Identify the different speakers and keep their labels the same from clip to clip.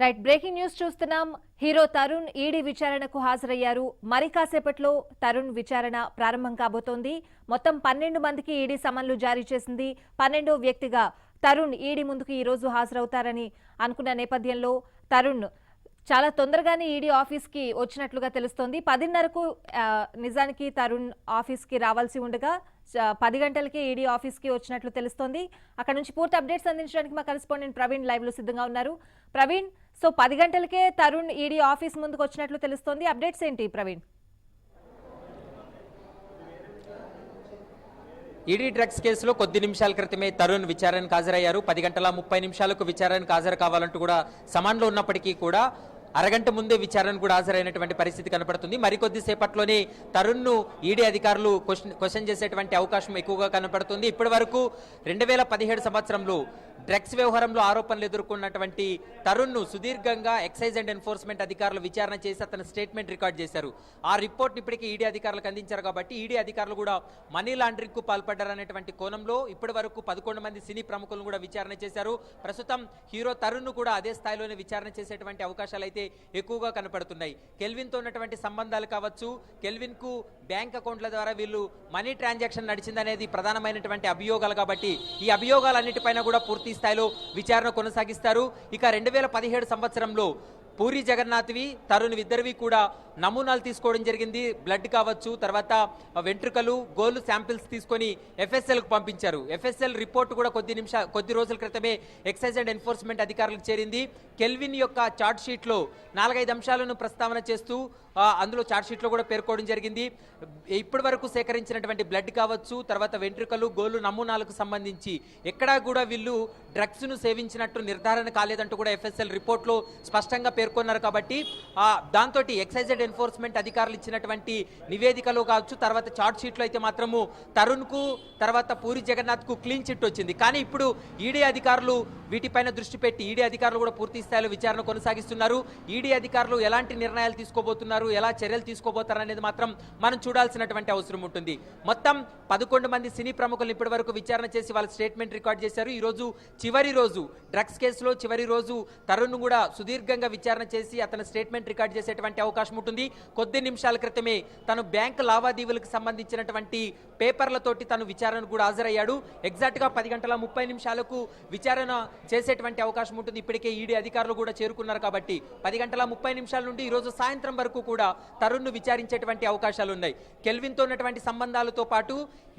Speaker 1: Right breaking news చూస్తున్నాం. Hero Tarun ED విచారణకు హాజరయ్యారు. మరి కాసేపట్లో తరుణ్ విచారణ ప్రారంభం కాబోతోంది. మొత్తం 12 మందికి ఈడీ సమన్లు జారీ చేసింది. 12వ వ్యక్తిగా తరుణ్ ఈడీ ముందుకు ఈ రోజు హాజరవుతారని అనుకున్న నేపథ్యంలో తరుణ్ చాలా తొందరగానే ఈడీ ఆఫీస్కి వచ్చినట్లుగా తెలుస్తోంది. 10:30కు నిజానికి తరుణ్ ఆఫీస్కి రావాల్సి ఉండగా 10 గంటలకి ఈడీ ఆఫీస్కి వచ్చినట్లు తెలుస్తోంది. అక్కడ నుంచి పూర్తి అప్డేట్స్ అందించడానికి మా కరెస్పాండెంట్ ప్రవీణ్ లైవ్ లో సిద్ధంగా ఉన్నారు. ప్రవీణ్, సో 10 గంటలకే తరుణ్ ఈడీ ఆఫీస్ ముందుకు వచ్చినట్లు తెలుస్తోంది. అప్డేట్స్ ఏంటి ప్రవీణ్?
Speaker 2: ఈడీ డ్రగ్స్ కేసులో కొద్ది నిమిషాల క్రితమే తరుణ్ విచారణకు హాజరయ్యారు. 10:30 విచారణకు హాజరు కావాలంటూ కూడా సమాన్లో ఉన్నప్పటికీ కూడా అరగంట ముందే విచారణకు కూడా హాజరైనటువంటి పరిస్థితి కనపడుతుంది. మరికొద్ది సేపట్లోనే తరుణ్ను ఈడీ అధికారులు క్వశ్చన్ చేసేటువంటి అవకాశం ఎక్కువగా కనపడుతుంది. ఇప్పటి వరకు 2017 సంవత్సరంలో డ్రగ్స్ వ్యవహారంలో ఆరోపణలు ఎదుర్కొన్నటువంటి తరుణ్ను సుదీర్ఘంగా ఎక్సైజ్ అండ్ ఎన్ఫోర్స్మెంట్ అధికారులు విచారణ చేసి అతని స్టేట్మెంట్ రికార్డ్ చేశారు. ఆ రిపోర్ట్ ఇప్పటికీ ఈడీ అధికారులకు అందించారు. కాబట్టి ఈడీ అధికారులు కూడా మనీ లాండరింగ్ కు పాల్పడ్డారనేటువంటి కోణంలో ఇప్పటి వరకు 11 మంది సినీ ప్రముఖులను కూడా విచారణ చేశారు. ప్రస్తుతం హీరో తరుణ్ కూడా అదే స్థాయిలోనే విచారణ చేసేటువంటి అవకాశాలు అయితే ఎక్కువగా కనపడుతున్నాయి. కెల్విన్ తో ఉన్నటువంటి సంబంధాలు కావచ్చు, కెల్విన్ కు బ్యాంక్ అకౌంట్ల ద్వారా వీళ్ళు మనీ ట్రాన్సాక్షన్ నడిచిందనేది ప్రధానమైనటువంటి అభియోగాలు. కాబట్టి ఈ అభియోగాలన్నిటిపైన కూడా పూర్తి స్థాయిలో విచారణ కొనసాగిస్తారు. ఇక 2017 సంవత్సరంలో పూరి జగన్నాథ్వి తరుణ్ ఇద్దరివి కూడా నమూనాలు తీసుకోవడం జరిగింది. బ్లడ్ కావచ్చు, తర్వాత వెంట్రుకలు, గోల్డ్ శాంపిల్స్ తీసుకొని ఎఫ్ఎస్ఎల్కు పంపించారు. ఎఫ్ఎస్ఎల్ రిపోర్ట్ కూడా కొద్ది రోజుల క్రితమే ఎక్సైజ్ అండ్ ఎన్ఫోర్స్మెంట్ అధికారులకు చేరింది. కెల్విన్ యొక్క చార్ట్ షీట్లో 4-5 అంశాలను ప్రస్తావన చేస్తూ అందులో చార్ట్ షీట్లో కూడా పేర్కోవడం జరిగింది. ఇప్పటి వరకు సేకరించినటువంటి బ్లడ్ కావచ్చు, తర్వాత వెంట్రుకలు, గోల్డ్ నమూనాలకు సంబంధించి ఎక్కడా కూడా వీళ్ళు డ్రగ్స్ ను సేవించినట్టు నిర్ధారణ కాలేదంటూ కూడా ఎఫ్ఎస్ఎల్ రిపోర్ట్లో స్పష్టంగా పేర్కొన్నారు. కాబట్టి దాంతో ఎక్సైజ్ అండ్ ఎన్ఫోర్స్మెంట్ అధికారులు ఇచ్చినటువంటి నివేదికలు కావచ్చు, తర్వాత చార్ట్ షీట్లో అయితే మాత్రము తరుణ్ కు తర్వాత పూరి జగన్నాథ్ కు క్లీన్ చిట్ వచ్చింది. కానీ ఇప్పుడు ఈడీ అధికారులు వీటిపైన దృష్టి పెట్టి ఈడీ అధికారులు కూడా పూర్తి స్థాయిలో విచారణ కొనసాగిస్తున్నారు. ఈడీ అధికారులు ఎలాంటి నిర్ణయాలు తీసుకోబోతున్నారు, ఎలా చర్యలు తీసుకోబోతారు అనేది మాత్రం మనం చూడాల్సినటువంటి అవసరం ఉంటుంది. మొత్తం 11 మంది సినీ ప్రముఖులను ఇప్పటి వరకు విచారణ చేసి వాళ్ళ స్టేట్మెంట్ రికార్డ్ చేశారు. ఈ రోజు చివరి రోజు, డ్రగ్స్ కేసులో చివరి రోజు తరుణ్ కూడా సుదీర్ఘంగా విచారణ చేసి అతని స్టేట్మెంట్ రికార్డ్ చేసేటువంటి అవకాశం ఉంటుంది. కొద్ది నిమిషాల క్రితమే తను బ్యాంక్ లావాదేవీలకు సంబంధించినటువంటి పేపర్లతోటి తను విచారణకు కూడా హాజరయ్యాడు. ఎగ్జాక్ట్ గా 10:30 విచారణ చేసేటువంటి అవకాశం ఉంటుంది. ఇప్పటికే ఈడీ అధికారులు కూడా చేరుకున్నారు. కాబట్టి 10:30 నుండి ఈ రోజు సాయంత్రం వరకు కూడా తరుణ్ను విచారించేటువంటి అవకాశాలు ఉన్నాయి. కెల్విన్ తో ఉన్నటువంటి సంబంధాలతో పాటు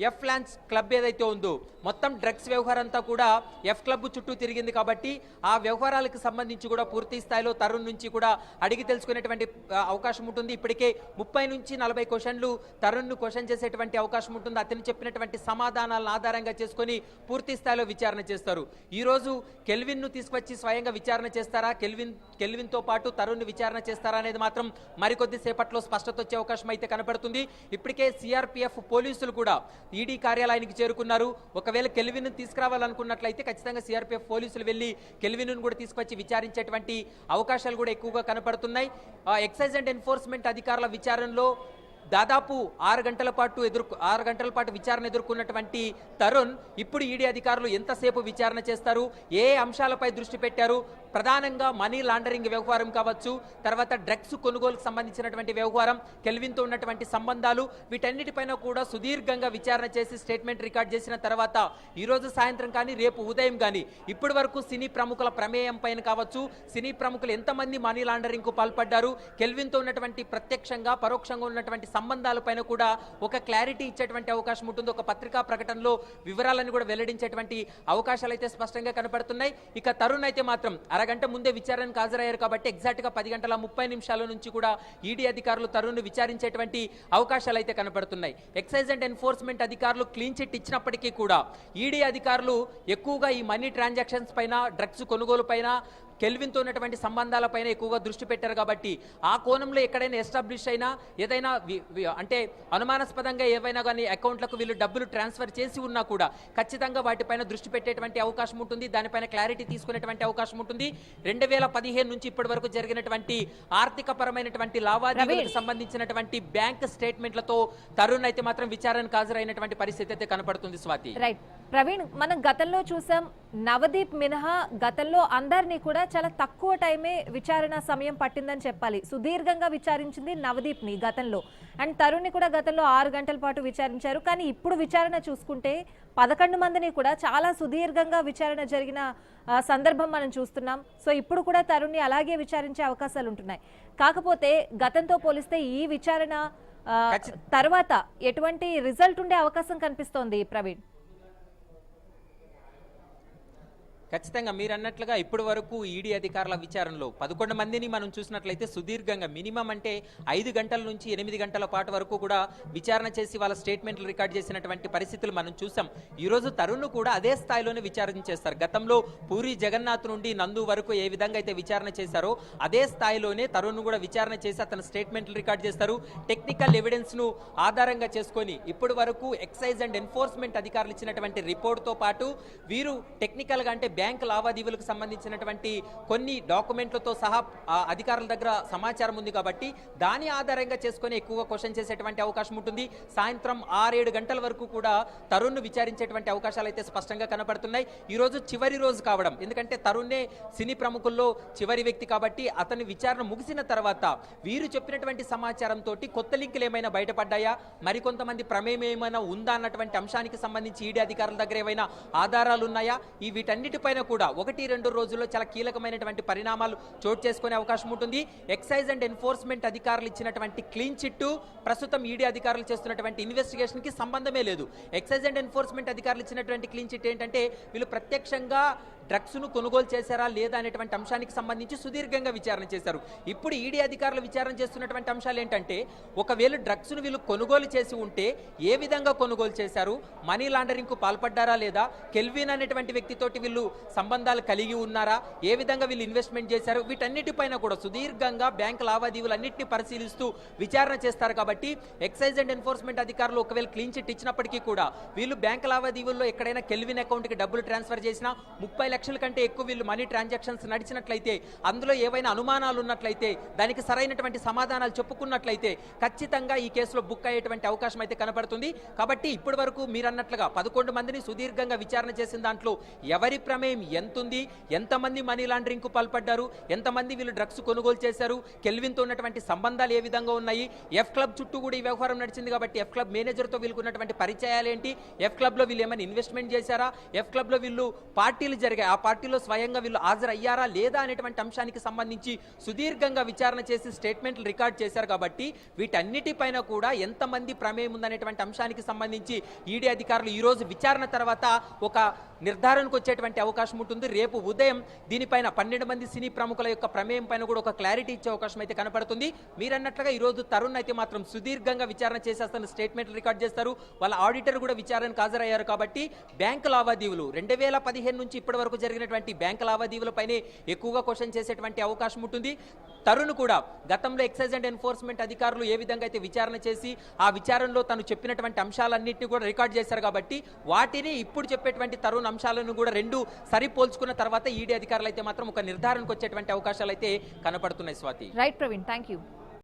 Speaker 2: ఎఫ్ లాన్స్ క్లబ్ ఏదైతే ఉందో మొత్తం డ్రగ్స్ వ్యవహారం అంతా కూడా ఎఫ్ క్లబ్ చుట్టూ తిరిగింది. కాబట్టి ఆ వ్యవహారాలకు సంబంధించి కూడా పూర్తి స్థాయిలో తరుణ్ నుంచి కూడా అడిగి తెలుసుకునేటువంటి అవకాశం ఉంటుంది. ఇప్పటికే 30 నుంచి 40 క్వశ్చన్లు తరుణ్ను క్వశ్చన్ చేసేటువంటి అవకాశం ఉంటుంది. అతను చెప్పినటువంటి సమాధానాలను ఆధారంగా చేసుకొని పూర్తి స్థాయిలో విచారణ చేస్తారు. ఈ రోజు కెల్విన్ ను తీసుకొచ్చి స్వయంగా విచారణ చేస్తారా, కెల్విన్ తో పాటు తరుణ్ విచారణ చేస్తారా అనేది మాత్రం మరికొద్ది సేపట్లో స్పష్టత వచ్చే అవకాశం అయితే కనపడుతుంది. ఇప్పటికే సిఆర్పిఎఫ్ పోలీసులు కూడా ఈడీ కార్యాలయానికి చేరుకున్నారు. ఒకవేళ కెల్విన్ తీసుకురావాలనుకున్నట్లయితే ఖచ్చితంగా సిఆర్పిఎఫ్ పోలీసులు వెళ్లి కెల్విన్ కూడా తీసుకొచ్చి విచారించేటువంటి అవకాశాలు కూడా ఎక్కువగా కనపడుతున్నాయి. ఎక్సైజ్ అండ్ ఎన్ఫోర్స్మెంట్ అధికారుల విచారణలో దాదాపు 6 గంటల పాటు విచారణ ఎదుర్కొన్నటువంటి తరుణ్ ఇప్పుడు ఈడీ అధికారులు ఎంతసేపు విచారణ చేస్తారు, ఏ అంశాలపై దృష్టి పెట్టారు, ప్రధానంగా మనీ లాండరింగ్ వ్యవహారం కావచ్చు, తర్వాత డ్రగ్స్ కొనుగోలుకు సంబంధించినటువంటి వ్యవహారం, కెల్విన్తో ఉన్నటువంటి సంబంధాలు, వీటన్నిటిపైన కూడా సుదీర్ఘంగా విచారణ చేసి స్టేట్మెంట్ రికార్డ్ చేసిన తర్వాత ఈ రోజు సాయంత్రం కానీ రేపు ఉదయం కానీ ఇప్పటి వరకు సినీ ప్రముఖుల ప్రమేయం పైన కావచ్చు, సినీ ప్రముఖులు ఎంతమంది మనీ లాండరింగ్ కు పాల్పడ్డారు, కెల్విన్తో ఉన్నటువంటి ప్రత్యక్షంగా పరోక్షంగా ఉన్నటువంటి సంబంధాలపైన కూడా ఒక క్లారిటీ ఇచ్చేటువంటి అవకాశం ఉంటుంది. ఒక పత్రికా ప్రకటనలో వివరాలను కూడా వెల్లడించేటువంటి అవకాశాలు అయితే స్పష్టంగా కనపడుతున్నాయి. ఇక తరుణ్ అయితే మాత్రం అరగంట ముందే విచారణకు హాజరయ్యారు. కాబట్టి ఎగ్జాక్ట్ గా 10:30 నుంచి కూడా ఈడీ అధికారులు తరుణ్ విచారించేటువంటి అవకాశాలు అయితే కనపడుతున్నాయి. ఎక్సైజ్ అండ్ ఎన్ఫోర్స్మెంట్ అధికారులు క్లీన్ చిట్ ఇచ్చినప్పటికీ కూడా ఈడీ అధికారులు ఎక్కువగా ఈ మనీ ట్రాన్సాక్షన్స్ పైన, డ్రగ్స్ కొనుగోలు పైన, కెల్విన్తో ఉన్నటువంటి సంబంధాలపైన ఎక్కువగా దృష్టి పెట్టారు. కాబట్టి ఆ కోణంలో ఎక్కడైనా ఎస్టాబ్లిష్ అయినా ఏదైనా అంటే అనుమానాస్పదంగా ఏవైనా కానీ అకౌంట్లకు వీళ్ళు డబ్బులు ట్రాన్స్ఫర్ చేసి ఉన్నా కూడా ఖచ్చితంగా వాటిపైన దృష్టి పెట్టేటువంటి అవకాశం ఉంటుంది. దానిపైన క్లారిటీ తీసుకునేటువంటి అవకాశం ఉంటుంది. 2015 నుంచి ఇప్పటి వరకు జరిగినటువంటి ఆర్థిక పరమైనటువంటి లావాదేవీలకు సంబంధించినటువంటి బ్యాంక్ స్టేట్మెంట్లతో తరుణ్ అయితే మాత్రం విచారణకు హాజరైనటువంటి పరిస్థితి అయితే కనపడుతుంది. స్వాతి.
Speaker 1: రైట్. ప్రవీణ్, మనం గతంలో చూసాం, నవదీప్ మినహా గతంలో అందరినీ కూడా చాలా తక్కువ టైమే విచారణ సమయం పట్టిందని చెప్పాలి. సుదీర్ఘంగా విచారించింది నవదీప్ని గతంలో, అండ్ తరుణ్ని కూడా గతంలో 6 గంటల పాటు విచారించారు. కానీ ఇప్పుడు విచారణ చూసుకుంటే 11 మందిని కూడా చాలా సుదీర్ఘంగా విచారణ జరిగిన సందర్భం మనం చూస్తున్నాం. సో ఇప్పుడు కూడా తరుణ్ని అలాగే విచారించే అవకాశాలు ఉంటున్నాయి. కాకపోతే గతంతో పోలిస్తే ఈ విచారణ తర్వాత ఎటువంటి రిజల్ట్ ఉండే అవకాశం కనిపిస్తోంది ప్రవీణ్?
Speaker 2: ఖచ్చితంగా మీరు అన్నట్లుగా ఇప్పటి వరకు ఈడీ అధికారుల విచారణలో 11 మందిని మనం చూసినట్లయితే సుదీర్ఘంగా మినిమం అంటే 5 గంటల నుంచి 8 గంటల పాటు వరకు కూడా విచారణ చేసి వాళ్ళ స్టేట్మెంట్లు రికార్డ్ చేసినటువంటి పరిస్థితులు మనం చూసాం. ఈరోజు తరుణ్ కూడా అదే స్థాయిలోనే విచారణ చేస్తారు. గతంలో పూరి జగన్నాథ్ నుండి నందు వరకు ఏ విధంగా అయితే విచారణ చేశారో అదే స్థాయిలోనే తరుణ్ కూడా విచారణ చేసి అతని స్టేట్మెంట్లు రికార్డ్ చేస్తారు. టెక్నికల్ ఎవిడెన్స్ ను ఆధారంగా చేసుకొని ఇప్పటి వరకు ఎక్సైజ్ అండ్ ఎన్ఫోర్స్మెంట్ అధికారులు ఇచ్చినటువంటి రిపోర్ట్తో పాటు వీరు టెక్నికల్ గా అంటే బ్యాంక్ లావాదేవీలకు సంబంధించినటువంటి కొన్ని డాక్యుమెంట్లతో సహా అధికారుల దగ్గర సమాచారం ఉంది కాబట్టి దాని ఆధారంగా చేసుకొని ఎక్కువగా క్వశ్చన్ చేసేటువంటి అవకాశం ఉంటుంది. సాయంత్రం 6-7 గంటల వరకు కూడా తరుణ్ విచారించేటువంటి అవకాశాలు అయితే స్పష్టంగా కనబడుతున్నాయి. ఈ రోజు చివరి రోజు కావడం, ఎందుకంటే తరుణ్నే సినీ ప్రముఖుల్లో చివరి వ్యక్తి కాబట్టి అతని విచారణ ముగిసిన తర్వాత వీరు చెప్పినటువంటి సమాచారంతో కొత్త లింకులు ఏమైనా బయటపడ్డాయా, మరికొంతమంది ప్రమేయం ఏమైనా ఉందా అన్నటువంటి అంశానికి సంబంధించి ఈడీ అధికారుల దగ్గర ఏమైనా ఆధారాలు ఉన్నాయా, ఈ వీటన్నిటిపైన కూడా 1-2 రోజుల్లో చాలా కీలకమైనటువంటి పరిణామాలు చోటు చేసుకునే అవకాశం ఉంటుంది. ఎక్సైజ్ అండ్ ఎన్ఫోర్స్మెంట్ అధికారులు ఇచ్చినటువంటి క్లీన్ చిట్ ప్రస్తుతం ఈడీ అధికారులు చేస్తున్నటువంటి ఇన్వెస్టిగేషన్ కి సంబంధమే లేదు. ఎక్సైజ్ అండ్ ఎన్ఫోర్స్మెంట్ అధికారులు ఇచ్చినటువంటి క్లీన్ చిట్ ఏంటంటే వీళ్ళు ప్రత్యక్షంగా డ్రగ్స్ ను కొనుగోలు చేశారా లేదా అనేటువంటి అంశానికి సంబంధించి సుదీర్ఘంగా విచారణ చేశారు. ఇప్పుడు ఈడీ అధికారులు విచారణ చేస్తున్నటువంటి అంశాలు ఏంటంటే ఒకవేళ డ్రగ్స్ ను వీళ్ళు కొనుగోలు చేసి ఉంటే ఏ విధంగా కొనుగోలు చేశారు, మనీ లాండరింగ్ కు పాల్పడ్డారా లేదా, కెల్విన్ అనేటువంటి వ్యక్తితోటి వీళ్ళు సంబంధాలు కలిగి ఉన్నారా, ఏ విధంగా వీళ్ళు ఇన్వెస్ట్మెంట్ చేశారు, వీటన్నిటిపైన కూడా సుదీర్ఘంగా బ్యాంక్ లావాదేవీలన్నింటినీ పరిశీలిస్తూ విచారణ చేస్తారు. కాబట్టి ఎక్సైజ్ అండ్ ఎన్ఫోర్స్మెంట్ అధికారులు ఒకవేళ క్లీన్ చిట్ ఇచ్చినప్పటికీ కూడా వీళ్ళు బ్యాంక్ లావాదేవీల్లో ఎక్కడైనా కెల్విన్ అకౌంట్ కి డబ్బులు ట్రాన్స్ఫర్ చేసినా 30 లక్షల కంటే ఎక్కువ వీళ్ళు మనీ ట్రాన్సాక్షన్స్ నడిచినట్లయితే, అందులో ఏవైనా అనుమానాలు ఉన్నట్లయితే, దానికి సరైనటువంటి సమాధానాలు చెప్పుకున్నట్లయితే ఖచ్చితంగా ఈ కేసులో బుక్ అయ్యేటువంటి అవకాశం అయితే కనబడుతుంది. కాబట్టి ఇప్పటి వరకు మీరు అన్నట్లుగా 11 మందిని సుదీర్ఘంగా విచారణ చేసిన దాంట్లో ఎవరి ప్రమేయం ఎంతుంది, ఎంతమంది మనీ లాండరింగ్ కు పాల్పడ్డారు, ఎంతమంది వీళ్ళు డ్రగ్స్ కొనుగోలు చేశారు, కెల్విన్తో ఉన్నటువంటి సంబంధాలు ఏ విధంగా ఉన్నాయి, ఎఫ్ క్లబ్ చుట్టూ కూడా ఈ వ్యవహారం నడిచింది కాబట్టి ఎఫ్ క్లబ్ మేనేజర్తో వీళ్ళకు ఉన్నటువంటి పరిచయాలు ఏంటి, ఎఫ్ క్లబ్ లో వీళ్ళు ఏమైనా ఇన్వెస్ట్మెంట్ చేశారా, ఎఫ్ క్లబ్ లో వీళ్ళు పార్టీలు జరిగాయి ఆ పార్టీలో స్వయంగా వీళ్ళు హాజరయ్యారా లేదా అనేటువంటి అంశానికి సంబంధించి సుదీర్ఘంగా విచారణ చేసి స్టేట్మెంట్లు రికార్డ్ చేశారు. కాబట్టి వీటన్నిటిపైన కూడా ఎంతమంది ప్రమేయం ఉందనేటువంటి అంశానికి సంబంధించి ఈడీ అధికారులు ఈ రోజు విచారణ తర్వాత ఒక నిర్ధారణకు వచ్చేటువంటి అవకాశం ఉంటుంది. రేపు ఉదయం దీనిపైన 12 మంది సినీ ప్రముఖుల యొక్క ప్రమేయం పైన కూడా ఒక క్లారిటీ ఇచ్చే అవకాశం అయితే కనపడుతుంది. మీరన్నట్లుగా ఈ రోజు తరుణ్ అయితే మాత్రం సుదీర్ఘంగా విచారణ చేసేస్తాను స్టేట్మెంట్లు రికార్డ్ చేస్తారు. వాళ్ళ ఆడిటర్ కూడా విచారణకు హాజరయ్యారు. కాబట్టి బ్యాంకు లావాదేవీలు 2015 నుంచి ఇప్పటి వరకు జరిగినటువంటి బ్యాంకు లావాదేవీలపైనే ఎక్కువగా క్వశ్చన్ చేసేటువంటి అవకాశం ఉంటుంది. తరుణ్ కూడా గతంలో ఎక్సైజ్ అండ్ ఎన్ఫోర్స్మెంట్ అధికారులు ఏ విధంగా అయితే విచారణ చేసి ఆ విచారణలో తను చెప్పినటువంటి అంశాలన్నింటినీ కూడా రికార్డ్ చేశారు. కాబట్టి వాటిని ఇప్పుడు చెప్పేటువంటి తరుణ్ అంశాలను కూడా రెండు సరిపోల్చుకున్న తర్వాత ఈడీ అధికారులు అయితే మాత్రం ఒక నిర్ధారణకు వచ్చేటువంటి అవకాశాలు అయితే కనపడుతున్నాయి. Swathi.
Speaker 1: Right Praveen, thank you.